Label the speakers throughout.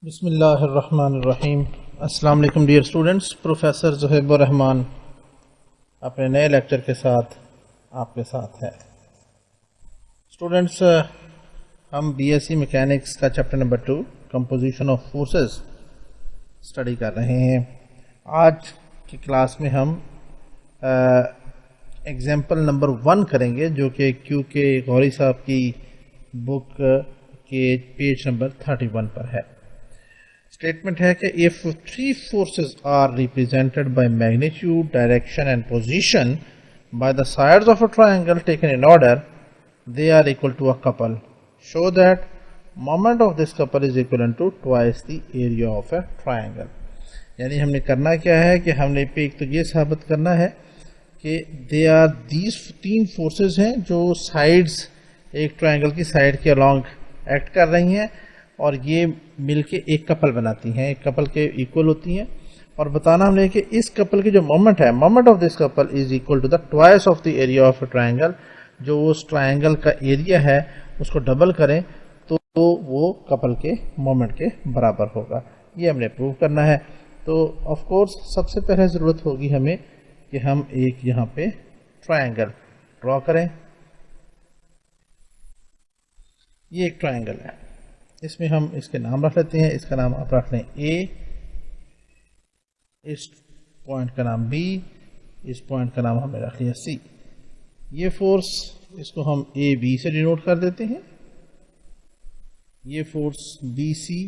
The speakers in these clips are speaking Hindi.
Speaker 1: बिस्मिल्लाहिर्रहमानिर्रहीम। अस्सलाम वालेकुम डियर स्टूडेंट्स। प्रोफेसर ज़ुहैबुर रहमान अपने नए लेक्चर के साथ आपके साथ है। स्टूडेंट्स, हम बीएससी मैकेनिक्स का chapter number 2 composition of forces study कर रहे हैं। आज की क्लास में हम एग्जाम्पल नंबर 1 करेंगे, जो कि क्यू के गौरी साहब की बुक के पेज नंबर 31 पर है। स्टेटमेंट है कि if three forces are represented by magnitude, direction and position by the sides of a triangle taken in order, they are equal to a couple. Show that moment of this couple is equivalent to twice the area of a triangle. यानी हमने करना क्या है कि हमने पे एक तो ये साबित करना है कि दे आर दीज तीन फोर्सेस हैं जो साइड्स एक ट्रायंगल की साइड के अलोंग एक्ट कर रही हैं और ये मिलके एक कपल बनाती हैं, एक कपल के इक्वल होती हैं। और बताना हमने कि इस कपल की जो मोमेंट है, moment of this couple is equal to the twice of the area of a triangle. जो उस ट्रायंगल का एरिया है उसको डबल करें तो वो कपल के मोमेंट के बराबर होगा। ये हमने प्रूव करना है। तो ऑफ कोर्स सबसे पहले ज़रूरत होगी हमें कि हम एक यहाँ पे ट्रायंगल ड्रॉ करें। ये एक ट्रायंगल है, इसमें हम इसके नाम रख लेते हैं। इसका नाम आप रख लें ए, इस पॉइंट का नाम बी, इस पॉइंट का नाम हमने रख लिया सी। ये फोर्स इसको हम ए बी से डिनोट कर देते हैं। ये फोर्स बी सी,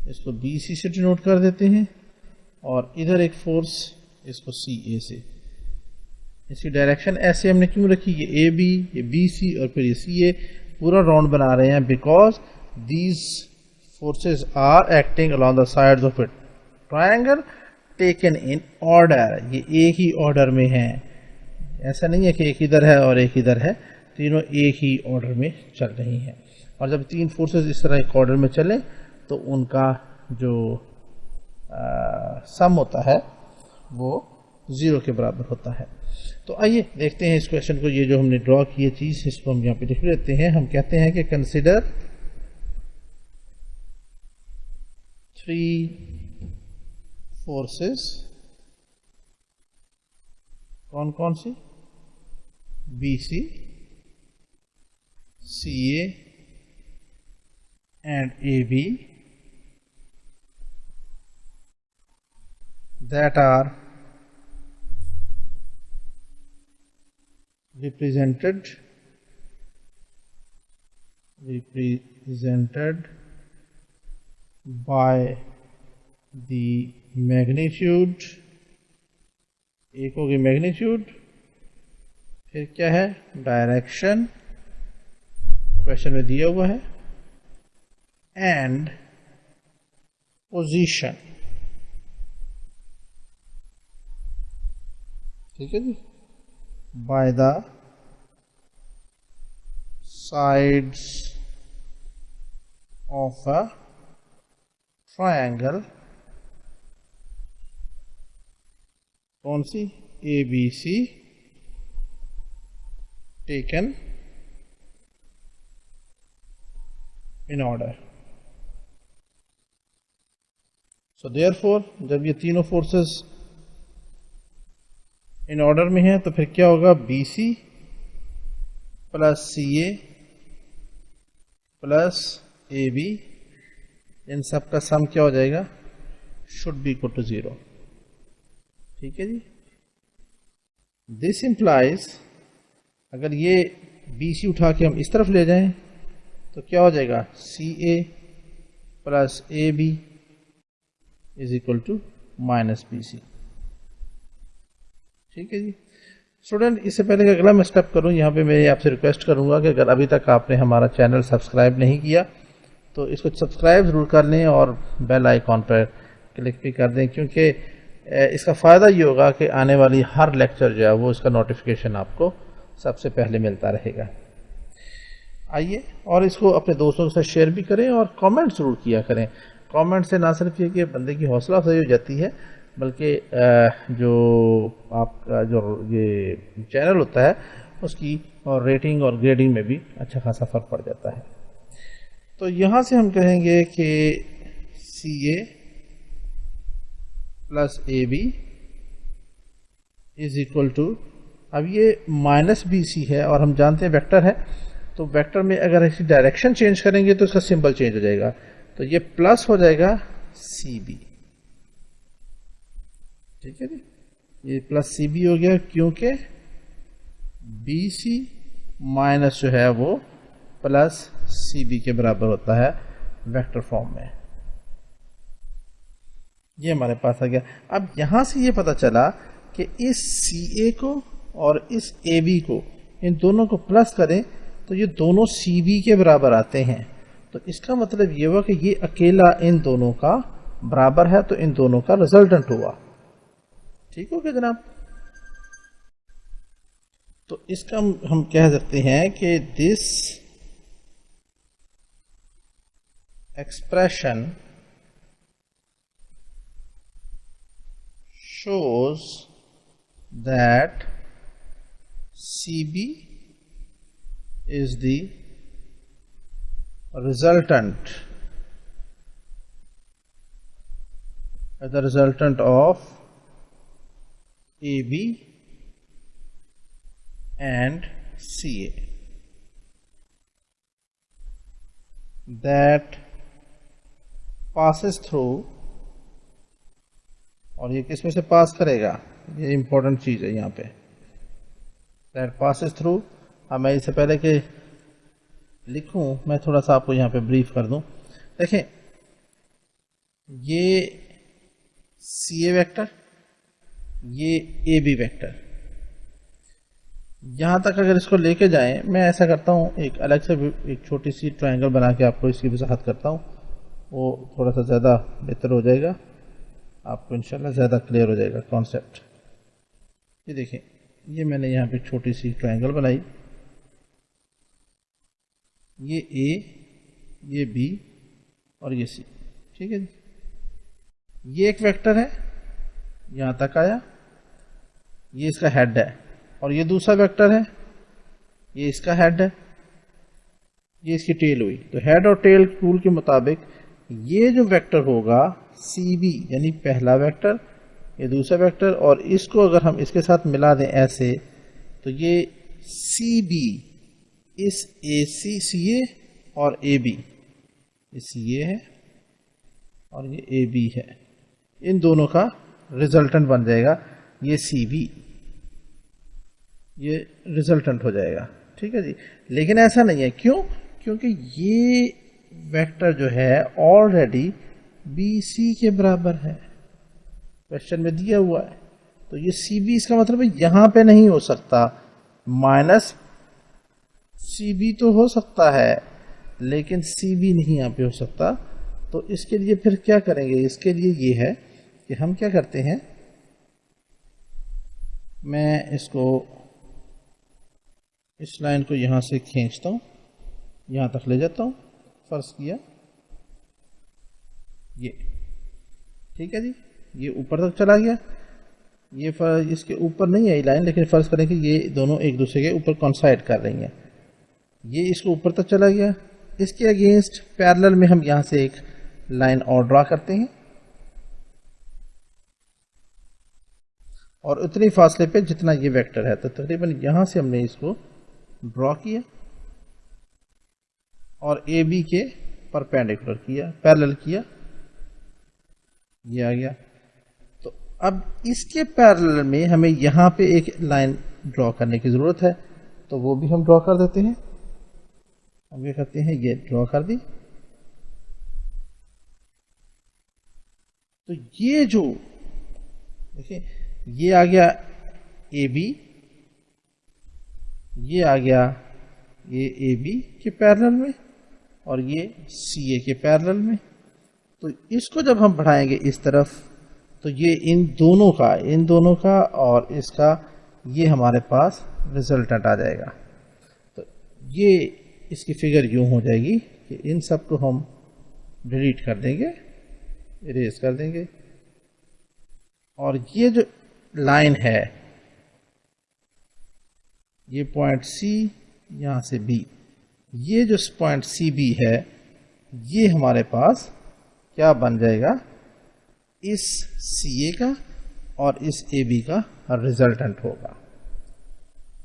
Speaker 1: इसको बी सी से डिनोट कर देते हैं। और इधर एक फोर्स, इसको सी ए से। इसकी डायरेक्शन ऐसे हमने क्यों रखी, ये ए बी, ये बी सी और फिर ये सी ए। पूरा राउंड बना रहे हैं because these forces are acting along the sides of a triangle taken in order. ये एक ही ऑर्डर में है, ऐसा नहीं है कि एक इधर है और एक इधर है, तीनों एक ही ऑर्डर में चल रही हैं। और जब तीन फोर्सेस इस तरह एक ऑर्डर में चले तो उनका जो सम होता है वो 0 के बराबर होता है। तो आइए देखते हैं इस क्वेश्चन को। ये जो हमने ड्रॉ की चीज़, इसको हम यहाँ पे लिख लेते हैं। हम कहते हैं कि कंसिडर थ्री फोर्सेस। कौन कौन सी? B C, C A and A B, that are represented by the magnitude। एक होगी मैग्नीट्यूड, फिर क्या है डायरेक्शन, क्वेश्चन में दिया हुआ है, एंड पोजीशन। ठीक है जी। By the sides of a triangle. कौन सी? A B C, taken in order. So therefore जब ये तीनों फोर्सेस इन ऑर्डर में है तो फिर क्या होगा, B C plus C A plus A B, इन सब का सम क्या हो जाएगा, शुड बी इक्वल टू 0। ठीक है जी। दिस इंप्लाइज, अगर ये बी सी उठा के हम इस तरफ ले जाएं तो क्या हो जाएगा, C A plus A B is equal to minus B C. ठीक है जी। स्टूडेंट, इससे पहले कि अगला मैं स्टेप करूं, यहाँ पे मैं आपसे रिक्वेस्ट करूंगा कि अगर अभी तक आपने हमारा चैनल सब्सक्राइब नहीं किया तो इसको सब्सक्राइब ज़रूर कर लें और बेल आइकॉन पर क्लिक भी कर दें, क्योंकि इसका फ़ायदा ये होगा कि आने वाली हर लेक्चर जो है वो इसका नोटिफिकेशन आपको सबसे पहले मिलता रहेगा। आइए, और इसको अपने दोस्तों के साथ शेयर भी करें और कमेंट ज़रूर किया करें। कमेंट से ना सिर्फ ये कि बंदे की हौसला अफजाई हो जाती है, बल्कि जो आपका जो ये चैनल होता है उसकी और रेटिंग और ग्रेडिंग में भी अच्छा खासा फ़र्क पड़ जाता है। तो यहाँ से हम कहेंगे कि CA plus AB is equal to, अब ये माइनस BC है और हम जानते हैं वेक्टर है, तो वेक्टर में अगर इसकी डायरेक्शन चेंज करेंगे तो इसका सिंबल चेंज हो जाएगा, तो ये प्लस हो जाएगा CB। ठीक है जी, ये प्लस CB हो गया क्योंकि BC माइनस जो है वो प्लस CB के बराबर होता है वेक्टर फॉर्म में। ये हमारे पास आ गया। अब यहां से ये पता चला कि इस CA को और इस AB को, इन दोनों को प्लस करें तो ये दोनों CB के बराबर आते हैं, तो इसका मतलब ये हुआ कि ये अकेला इन दोनों का बराबर है, तो इन दोनों का रिजल्टेंट हुआ। ठीक हो गया जनाब। तो इसका हम कह सकते हैं कि this expression shows that CB is the resultant of AB and CA, that passes through, और ये किस में से पास करेगा, ये इंपॉर्टेंट चीज है यहाँ पे, दैट पासेस थ्रू। अब मैं इससे पहले कि लिखूं मैं थोड़ा सा आपको यहाँ पे ब्रीफ कर दूं। देखें, ये CA वेक्टर, ये AB वेक्टर, यहाँ तक अगर इसको लेके जाएं, मैं ऐसा करता हूँ, एक अलग से एक छोटी सी ट्रायंगल बना के आपको इसकी वजाहत करता हूँ, वो थोड़ा सा ज़्यादा बेहतर हो जाएगा, आपको इंशाल्लाह ज़्यादा क्लियर हो जाएगा कॉन्सेप्ट। ये देखें, ये मैंने यहाँ पे छोटी सी ट्रायंगल बनाई, ये A, ये B और ये C। ठीक है जी, ये एक वेक्टर है, यहाँ तक आया, ये इसका हेड है, और ये दूसरा वेक्टर है, ये इसका हेड है, ये इसकी टेल हुई। तो हेड और टेल रूल के मुताबिक ये जो वेक्टर होगा CB, यानी पहला वेक्टर, ये दूसरा वेक्टर, और इसको अगर हम इसके साथ मिला दें ऐसे, तो ये CB इस CA और AB, ये CA है और ये AB है, इन दोनों का रिजल्टेंट बन जाएगा ये CB, ये रिजल्टेंट हो जाएगा। ठीक है जी, लेकिन ऐसा नहीं है, क्यों? क्योंकि ये वेक्टर जो है ऑलरेडी BC के बराबर है, क्वेश्चन में दिया हुआ है, तो ये CB, इसका मतलब है यहां पे नहीं हो सकता, माइनस CB तो हो सकता है लेकिन CB नहीं यहां पे हो सकता। तो इसके लिए फिर क्या करेंगे, इसके लिए ये है कि हम क्या करते हैं, मैं इसको, इस लाइन को यहां से खींचता हूं, यहां तक ले जाता हूं, फर्ज किया ये, ठीक है जी, ये ऊपर तक चला गया, ये इसके ऊपर नहीं आई लाइन, लेकिन फर्ज करें कि ये दोनों एक दूसरे के ऊपर कॉन्साइड कर रही हैं, ये इसको ऊपर तक चला गया। इसके अगेंस्ट पैरेलल में हम यहां से एक लाइन और ड्रा करते हैं, और उतनी फासले पे जितना ये वेक्टर है, तो तकरीबन यहां से हमने इसको ड्रॉ किया और AB के परपेंडिकुलर किया, पैरेलल किया, ये आ गया। तो अब इसके पैरेलल में हमें यहां पे एक लाइन ड्रॉ करने की जरूरत है, तो वो भी हम ड्रॉ कर देते हैं। हम ये करते हैं, ये ड्रॉ कर दी, तो ये जो देखिए, ये आ गया AB, ये आ गया ये AB के पैरेलल में, और ये CA के पैरेलल में। तो इसको जब हम बढ़ाएंगे इस तरफ, तो ये इन दोनों का और इसका, ये हमारे पास रिजल्टेंट आ जाएगा। तो ये इसकी फिगर यूं हो जाएगी कि इन सब को हम डिलीट कर देंगे, इरेज कर देंगे, और ये जो लाइन है, ये पॉइंट C यहां से B, ये जो पॉइंट CB है, ये हमारे पास क्या बन जाएगा, इस सी ए का और इस ए बी का रिजल्टेंट होगा।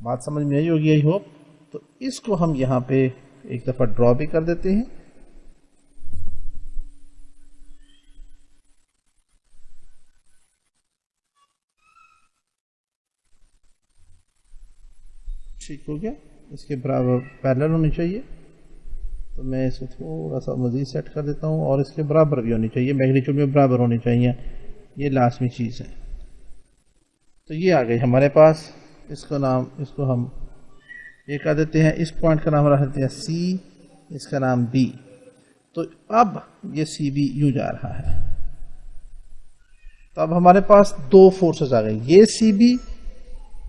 Speaker 1: बात समझ में आई होगी आई होप। तो इसको हम यहाँ पे एक दफ़ा ड्रॉ भी कर देते हैं। ठीक हो गया, इसके बराबर पैरेलल होनी चाहिए, तो मैं इसको थोड़ा सा मज़ीद सेट कर देता हूँ, और इसके बराबर भी होनी चाहिए, मैग्नीट्यूड में बराबर होनी चाहिए, ये लाजमी चीज़ है। तो ये आ गई हमारे पास, इसको हम ये कह देते हैं, इस पॉइंट का नाम रख देते हैं सी, इसका नाम बी। तो अब ये सी बी यूँ जा रहा है, तो अब हमारे पास दो फोर्सेस आ गए, ये सी बी,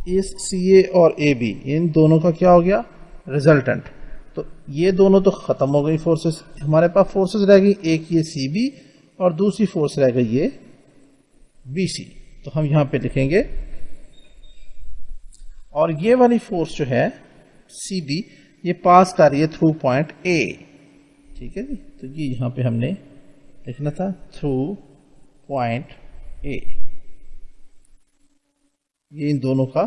Speaker 1: इस सी ए और ए बी, इन दोनों का क्या हो गया, रिजल्टेंट। तो ये दोनों तो ख़त्म हो गई फोर्सेस, हमारे पास फोर्सेस रह गई, एक ये सी बी और दूसरी फोर्स रह गई ये बी सी। तो हम यहाँ पे लिखेंगे, और ये वाली फोर्स जो है सी बी, ये पास कर रही है थ्रू पॉइंट ए, ठीक है जी। तो ये यहाँ पे हमने लिखना था थ्रू पॉइंट ए, ये इन दोनों का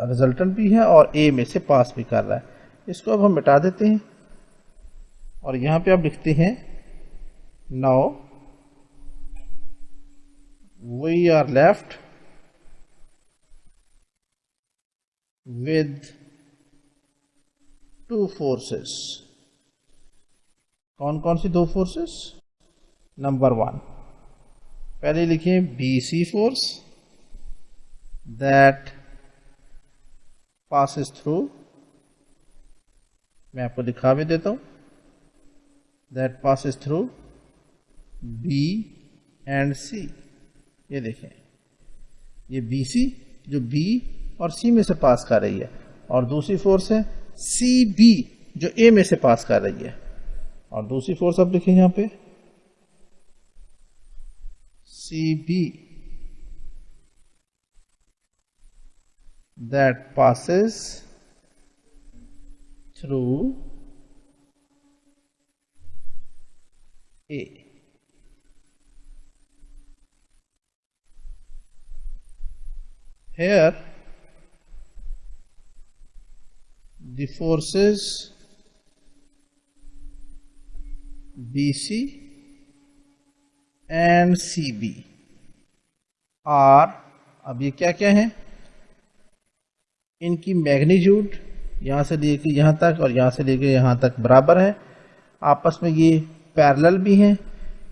Speaker 1: रिजल्टेंट भी है और ए में से पास भी कर रहा है। इसको अब हम मिटा देते हैं, और यहाँ पे अब लिखते हैं now we are left with two forces। कौन कौन सी दो फोर्सेस, नंबर वन, पहले लिखिए B C force that passes through, मैं आपको दिखा भी देता हूं, that passes through B and C. ये देखें, ये बी सी जो बी और सी में से पास कर रही है, और दूसरी फोर्स है सी बी जो ए में से पास कर रही है, और दूसरी फोर्स अब लिखें यहां पे C B that passes through A. Here the forces BC and CB are, अब ये क्या क्या है, इनकी मैग्नीट्यूड यहाँ से लेके यहाँ तक और यहाँ से लेके यहाँ तक बराबर है, आपस में ये पैरेलल भी हैं।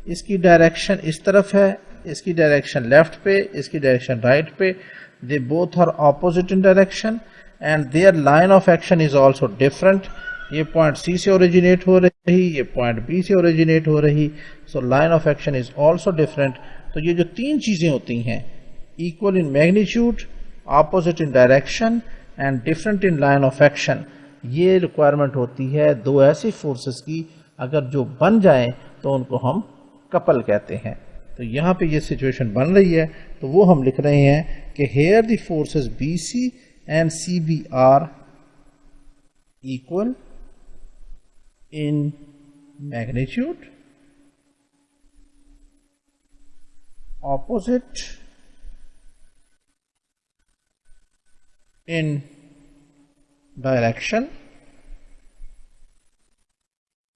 Speaker 1: इसकी डायरेक्शन इस तरफ है, इसकी डायरेक्शन लेफ्ट पे, इसकी डायरेक्शन राइट पे, they both are opposite in direction and their line of action is also different. ये पॉइंट सी से ओरिजिनेट हो रही, ये पॉइंट बी से ओरिजिनेट हो रही, so line of action is also different. तो ये जो तीन चीजें होती हैं, equal in magnitude, opposite in direction and different in line of action, ये रिक्वायरमेंट होती है दो ऐसी फोर्सेस की, अगर जो बन जाएं तो उनको हम कपल कहते हैं। तो यहाँ पे ये सिचुएशन बन रही है, तो वो हम लिख रहे हैं कि here the forces B C and C B are equal in magnitude, opposite in direction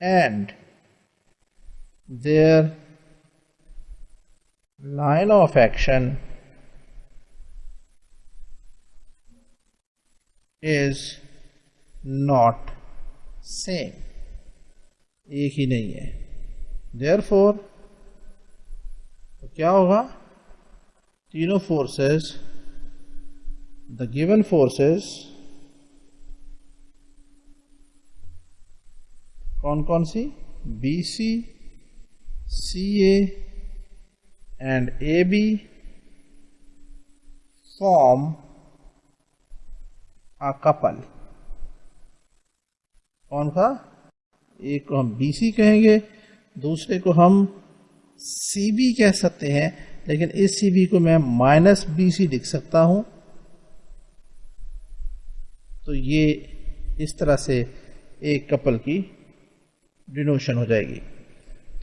Speaker 1: and their line of action is not same, एक ही नहीं है। Therefore तो क्या होगा, तीनों फोर्सेस, द गिवन फोर्सेस कौन कौन सी, B C, C A and A B form a couple. कौन सा, एक को हम बी सी कहेंगे, दूसरे को हम सी बी कह सकते हैं, लेकिन इस सी बी को मैं माइनस बी सी लिख सकता हूं। तो ये इस तरह से एक कपल की डिनोशन हो जाएगी।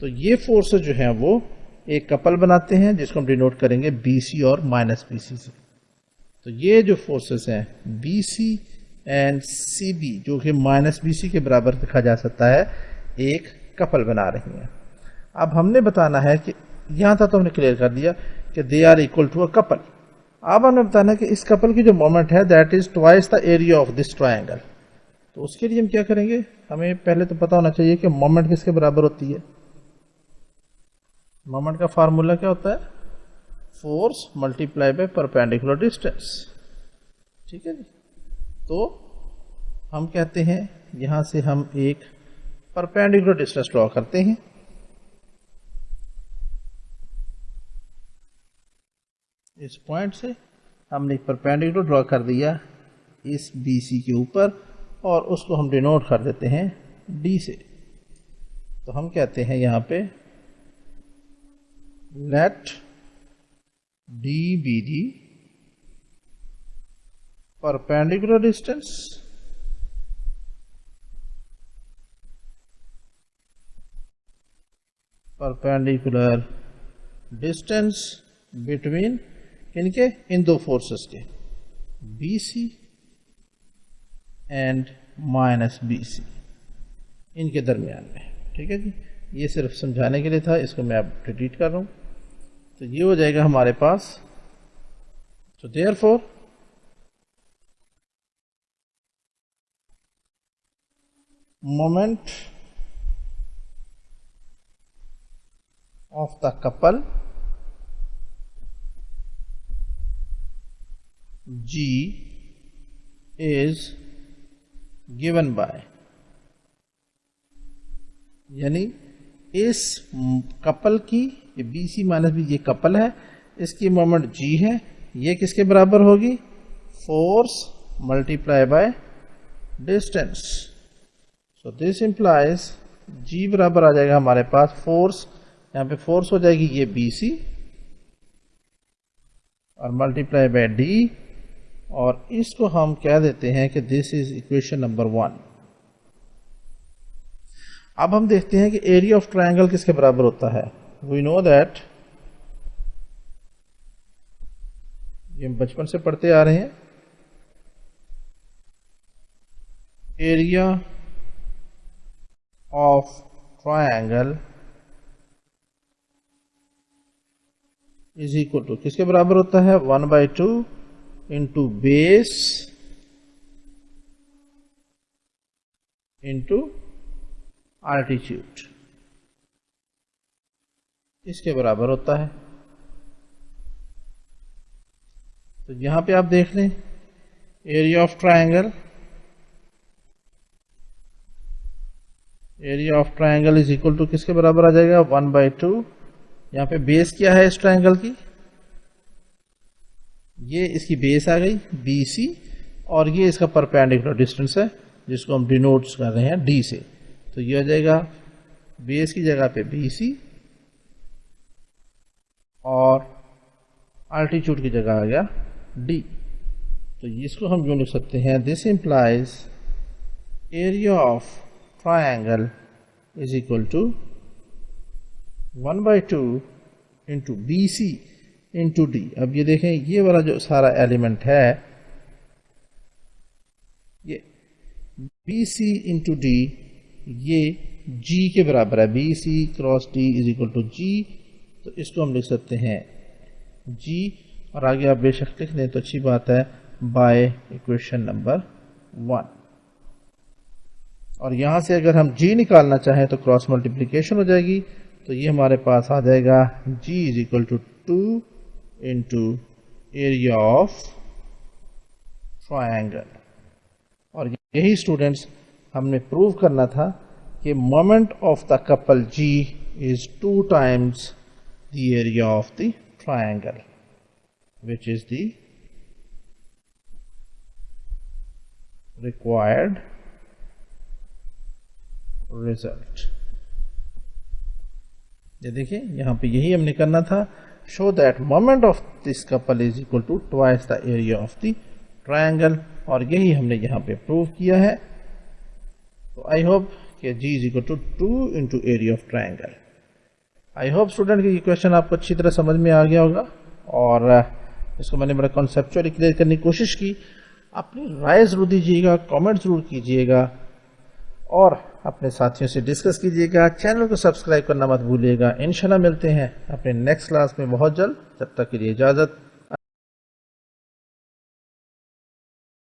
Speaker 1: तो ये फोर्सेस जो हैं वो एक कपल बनाते हैं जिसको हम डिनोट करेंगे BC और -BC से। तो ये जो फोर्सेस हैं BC एंड CB जो कि -BC के बराबर लिखा जा सकता है, एक कपल बना रही हैं। अब हमने बताना है कि यहाँ था तो हमने क्लियर कर दिया कि they are equal to a couple. अब हमें बताना है कि इस कपल की जो मोमेंट है that is twice the area of this triangle. तो उसके लिए हम क्या करेंगे, हमें पहले तो पता होना चाहिए कि मोमेंट किसके बराबर होती है। मोमेंट का फार्मूला क्या होता है, force multiply by perpendicular distance. ठीक है जी। तो हम कहते हैं यहां से हम एक परपेंडिकुलर डिस्टेंस ड्रॉ करते हैं। इस पॉइंट से हमने एक परपेंडिकुलर ड्रॉ कर दिया इस BC के ऊपर और उसको हम डिनोट कर देते हैं D से। तो हम कहते हैं यहां पे late D be the perpendicular distance between इनके इन दो फोर्सेस के BC एंड -BC इनके दरमियान में। ठीक है जी, ये सिर्फ समझाने के लिए था, इसको मैं अब रिपीट कर रहा हूं। तो ये हो जाएगा हमारे पास, तो therefore moment of the couple G is given by, यानी इस कपल की BC -B ये कपल है, इसकी मोमेंट G है, ये किसके बराबर होगी, force multiply by distance. So this implies G बराबर आ जाएगा हमारे पास फोर्स, यहाँ पे फोर्स हो जाएगी ये BC और मल्टीप्लाई बाय D, और इसको हम कह देते हैं कि दिस इज इक्वेशन नंबर 1। अब हम देखते हैं कि एरिया ऑफ ट्रायंगल किसके बराबर होता है। वी नो दैट, ये हम बचपन से पढ़ते आ रहे हैं, area of triangle is equal to किसके बराबर होता है, 1/2 इंटू बेस इंटू आल्टीट्यूड, इसके बराबर होता है। तो यहां पे आप देख लें area of triangle is equal to किसके बराबर आ जाएगा, 1/2। यहां पे बेस क्या है इस ट्रायंगल की, ये इसकी बेस आ गई BC और ये इसका परपेंडिकुलर डिस्टेंस है जिसको हम डिनोट कर रहे हैं D से। तो ये हो जाएगा बेस की जगह पे BC और अल्टीट्यूड की जगह आ गया D। तो इसको हम यूं लिख सकते हैं, this implies area of triangle is equal to 1/2 into BC into D। अब ये देखें ये वाला जो सारा एलिमेंट है ये BC इंटू D ये G के बराबर है, BC cross D is equal to G। तो इसको हम लिख सकते हैं G, और आगे आप बेशक लिख लें तो अच्छी बात है, बाय इक्वेशन नंबर 1। और यहां से अगर हम G निकालना चाहें तो क्रॉस मल्टीप्लीकेशन हो जाएगी। तो ये हमारे पास आ जाएगा G is equal to 2 into area of triangle. और यही स्टूडेंट्स हमने प्रूव करना था कि moment of the couple G is 2 times the area of the triangle, which is the required result। ये देखिए यहां पे यही हमने करना था, show that moment of this couple is equal to twice the area of the triangle, और यही हमने यहां पे प्रूव किया है। तो आई होप कि G is equal to 2 into area of triangle। I hope student कि ये क्वेश्चन आपको अच्छी तरह समझ में आ गया होगा और इसको मैंने बड़ा कॉन्सेप्चुअली क्लियर करने की कोशिश की। अपनी राय ज़रूर दीजिएगा, कमेंट ज़रूर कीजिएगा और अपने साथियों से डिस्कस कीजिएगा। चैनल को सब्सक्राइब करना मत भूलिएगा। इंशाल्लाह मिलते हैं अपने नेक्स्ट क्लास में बहुत जल्द। तब तक के लिए इजाज़त।